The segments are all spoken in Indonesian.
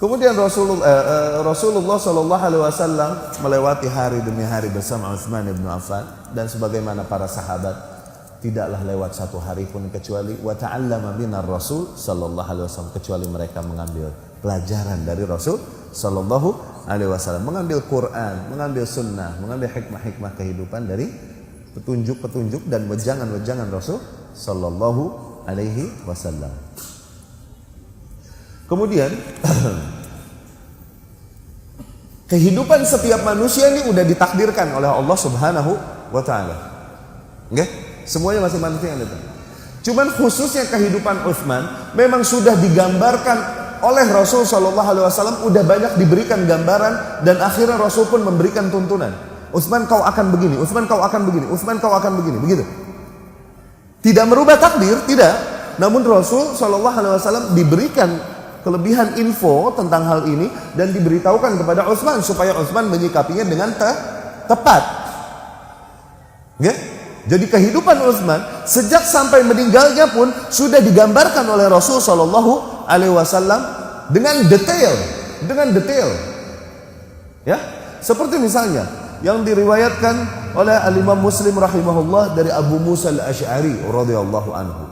Kemudian Rasulullah Shallallahu Alaihi Wasallam melewati hari demi hari bersama Utsman bin Affan, dan sebagaimana para sahabat, tidaklah lewat satu hari pun kecuali wa ta'allama minar Rasul Shallallahu Alaihi Wasallam, kecuali mereka mengambil pelajaran dari Rasul Shallallahu Alaihi Wasallam, mengambil Quran, mengambil Sunnah, mengambil hikmah-hikmah kehidupan dari petunjuk-petunjuk dan wejangan-wejangan Rasul Shallallahu Alaihi Wasallam. Kemudian kehidupan setiap manusia ini udah ditakdirkan oleh Allah Subhanahu wa taala. Nggih? Semuanya masih manusia yang datang. Cuman khususnya kehidupan Utsman memang sudah digambarkan oleh Rasul Shallallahu Alaihi Wasallam, udah banyak diberikan gambaran, dan akhirnya Rasul pun memberikan tuntunan. Utsman kau akan begini, Utsman kau akan begini, Utsman kau akan begini, begitu. Tidak merubah takdir, tidak. Namun Rasul Shallallahu Alaihi Wasallam diberikan kelebihan info tentang hal ini dan diberitahukan kepada Utsman supaya Utsman menyikapinya dengan tepat. Ya? Jadi kehidupan Utsman sejak sampai meninggalnya pun sudah digambarkan oleh Rasul Shallallahu Alaihi Wasallam dengan detail, ya. Seperti misalnya yang diriwayatkan oleh Al-Imam Muslim rahimahullah dari Abu Musa Al-Asy'ari radhiyallahu anhu.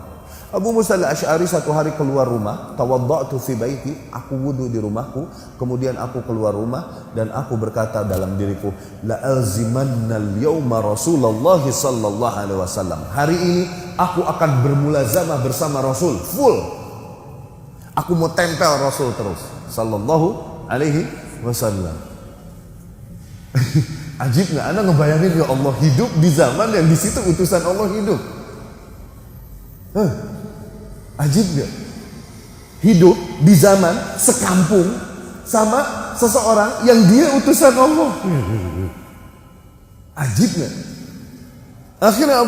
Abu Musa Al-Asy'ari satu hari keluar rumah, tawadda'tu fi baiti, aku wudu di rumahku, kemudian aku keluar rumah dan aku berkata dalam diriku, la alzimanna al-yawma Rasulullah sallallahu alaihi wasallam. Hari ini aku akan bermulazamah bersama Rasul full. Aku mau tempel Rasul terus sallallahu alaihi wasallam. Ajib nggak? Anda ngebayangin, ya Allah, hidup di zaman yang di situ utusan Allah hidup. Ajib gak? Hidup di zaman sekampung sama seseorang yang dia utusan Allah. Ajib gak? Akhirnya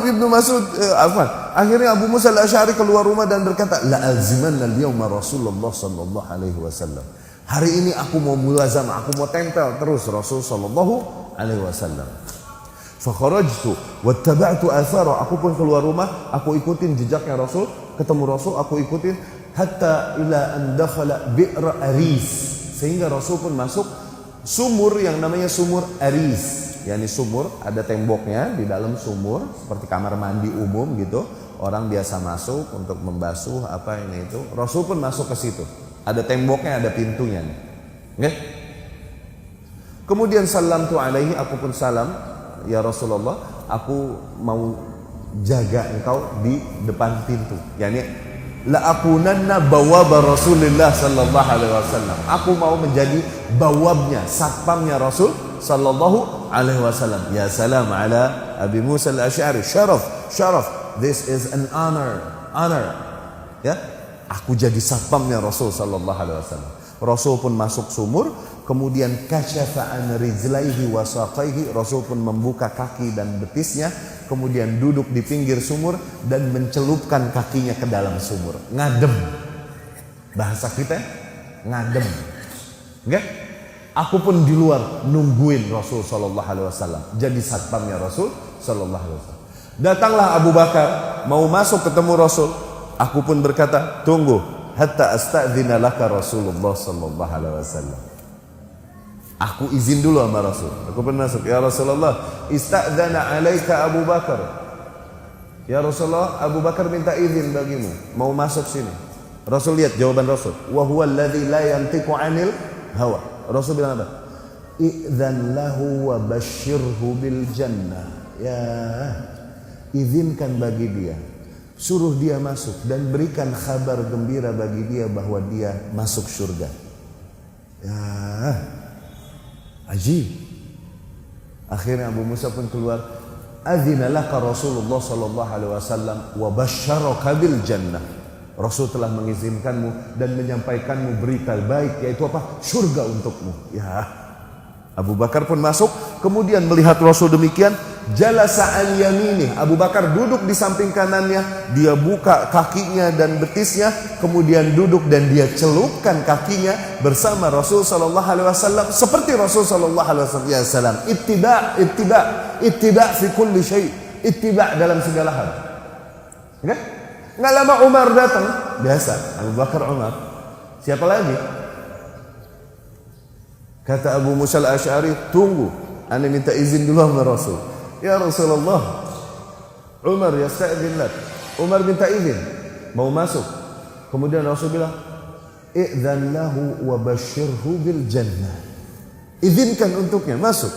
Abu Musa Al-Asy'ari keluar rumah dan berkata, la alzimanna al-yawma Rasulullah sallallahu alaihi wasallam. Hari ini aku mau mulazamah, aku mau tempel terus Rasul sallallahu alaihi wasallam. Fakharajtu wattaba'tu athara, aku pun keluar rumah, aku ikutin jejaknya Rasul, ketemu Rasul, aku ikutin hatta ila an dakhala bi'r Aris, sehingga Rasul pun masuk sumur yang namanya sumur Aris. Yani sumur ada temboknya di dalam sumur seperti kamar mandi umum gitu. Orang biasa masuk untuk membasuh apa ini itu. Rasul pun masuk ke situ. Ada temboknya, ada pintunya. Nggih? Kemudian salamtu alaihi, aku pun salam, ya Rasulullah, aku mau jaga engkau di depan pintu. Yani la akunanna bawaba Rasulullah sallallahu alaihi wasallam. Aku mau menjadi bawabnya, satpamnya Rasul sallallahu alaihi wasallam. Ya salam ala Abi Musa Al-Asy'ari. Syaraf. This is an honor. Ya. Aku jadi satpamnya Rasul sallallahu alaihi wasallam. Rasul pun masuk sumur, kemudian kasyafa an rijlaihi wa saqaihi, Rasul pun membuka kaki dan betisnya, kemudian duduk di pinggir sumur dan mencelupkan kakinya ke dalam sumur. Ngadem. Bahasa kita ngadem. Enggak? Aku pun di luar nungguin Rasul sallallahu alaihi wasallam. Jadi satpamnya Rasul sallallahu alaihi wasallam. Datanglah Abu Bakar mau masuk ketemu Rasul. Aku pun berkata, tunggu hatta astadzina laka Rasulullah sallallahu alaihi wasallam. Aku izin dulu sama Rasul. Aku pun masuk. Ya Rasulullah, istadzana alaika Abu Bakar. Ya Rasulullah, Abu Bakar minta izin bagimu mau masuk sini. Rasul lihat jawaban Rasul. Wa huwa alladzi la yantiqu 'anil hawa. Rasul bilang apa? Idzan lahu wa basyirhu bil jannah. Ya, izinkan bagi dia, suruh dia masuk dan berikan kabar gembira bagi dia bahwa dia masuk surga. Ya, ajib. Akhirnya Abu Musa pun keluar. Adzina laka Rasulullah sallallahu alaihi wasallam wa basyaraka bil jannah. Rasul telah mengizinkanmu dan menyampaikanmu berita baik, yaitu apa? Surga untukmu. Ya. Abu Bakar pun masuk, kemudian melihat Rasul demikian, jalasa an yaminih. Abu Bakar duduk di samping kanannya, dia buka kakinya dan betisnya, kemudian duduk dan dia celupkan kakinya bersama Rasul sallallahu alaihi wasallam seperti Rasul sallallahu alaihi wasallam. Ya salam, ittiba fi kulli syai. Ittiba dalam segala hal. Enggak? Nggak lama Umar datang, biasa Abu Bakar Umar. Siapa lagi? Kata Abu Musa al-Asy'ari, tunggu, ana minta izin dulu sama Rasul. Ya Rasulullah, Umar yasta'dzin lak. Umar minta izin mau masuk. Kemudian Rasul bilang, "Idzan lahu wa basyirhu bil jannah." Izinkan untuknya masuk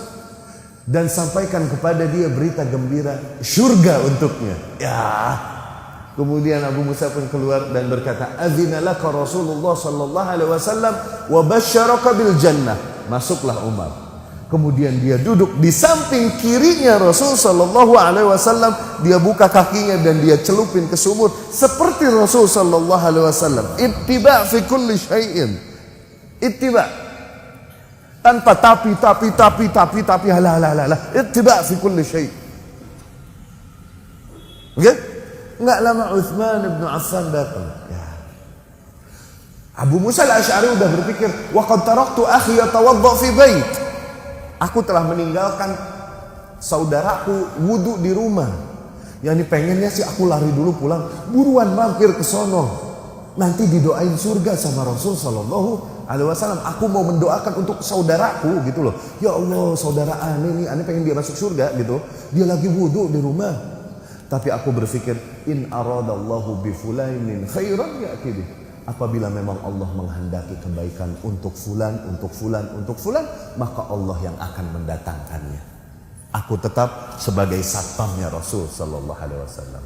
dan sampaikan kepada dia berita gembira surga untuknya. Ya. Kemudian Abu Musa pun keluar dan berkata, "Adzina laka Rasulullah sallallahu alaihi wasallam wa basyaraka bil jannah." Masuklah Umar. Kemudian dia duduk di samping kirinya Rasul sallallahu alaihi wasallam, dia buka kakinya dan dia celupin ke sumur seperti Rasul sallallahu alaihi wasallam. Ittiba fi kulli syai'in. Ittiba. Tanpa tapi halah. Ittiba fi kulli syai'. Oke? Enggak lama Utsman bin Affan datang. Ya. Abu Musa al-Asy'ari udah berpikir, "Wa qad taraktu akhi yatawadda fi bait." Aku telah meninggalkan saudaraku wudu di rumah. Yang pengennya sih aku lari dulu pulang, buruan mampir ke sono. Nanti didoain surga sama Rasul sallallahu alaihi wasallam. Aku mau mendoakan untuk saudaraku gitu loh. Ya Allah, saudara aneh pengen dia masuk surga gitu. Dia lagi wudu di rumah. Tapi aku berpikir, in aradallahu bi fulainin khairan ya'ti bih. Apabila memang Allah menghendaki kebaikan untuk fulan, maka Allah yang akan mendatangkannya. Aku tetap sebagai satpamnya Rasul sallallahu alaihi wasallam.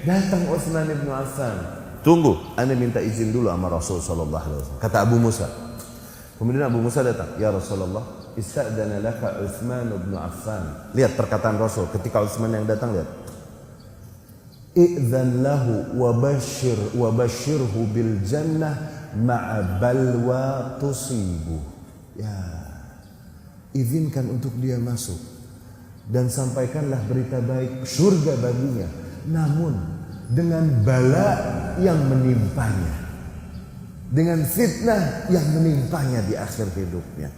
Datang Utsman bin Affan. Tunggu, ana minta izin dulu sama Rasul sallallahu alaihi wasallam. Kata Abu Musa. Kemudian Abu Musa datang, "Ya Rasulullah, ista'dana laka Utsman bin Affan." Lihat perkataan Rasul ketika Utsman yang datang, lihat. "Idzan lahu wa basyirhu bil jannah ma'a balwa tusibu." Ya. Izinkan untuk dia masuk dan sampaikanlah berita baik surga baginya, namun dengan bala yang menimpanya, dengan fitnah yang menimpanya di akhir hidupnya.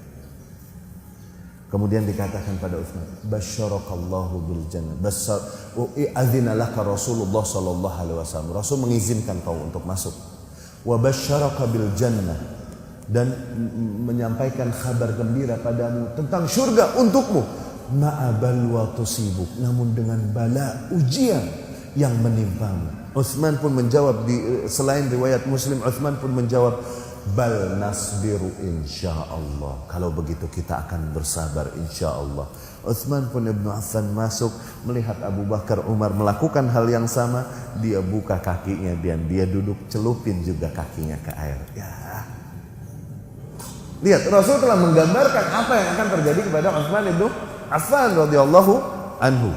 Kemudian dikatakan pada Utsman, "Basyarakallahu bil jannah." Adzina laka Rasulullah sallallahu alaihi wasallam. Rasul mengizinkan kau untuk masuk. Wa basyaraka bil jannah, dan menyampaikan kabar gembira padamu tentang surga untukmu. Ma'abal wa tusibuk, namun dengan bala ujian yang menimpamu. Utsman pun menjawab, selain riwayat Muslim, Utsman pun menjawab, "Bal nasbiru insyaallah." Kalau begitu kita akan bersabar insyaallah. Utsman pun Ibnu Affan masuk, melihat Abu Bakar Umar melakukan hal yang sama, dia buka kakinya dan dia duduk celupin juga kakinya ke air. Ya. Lihat, Rasul telah menggambarkan apa yang akan terjadi kepada Utsman Ibnu Affan radhiyallahu anhu.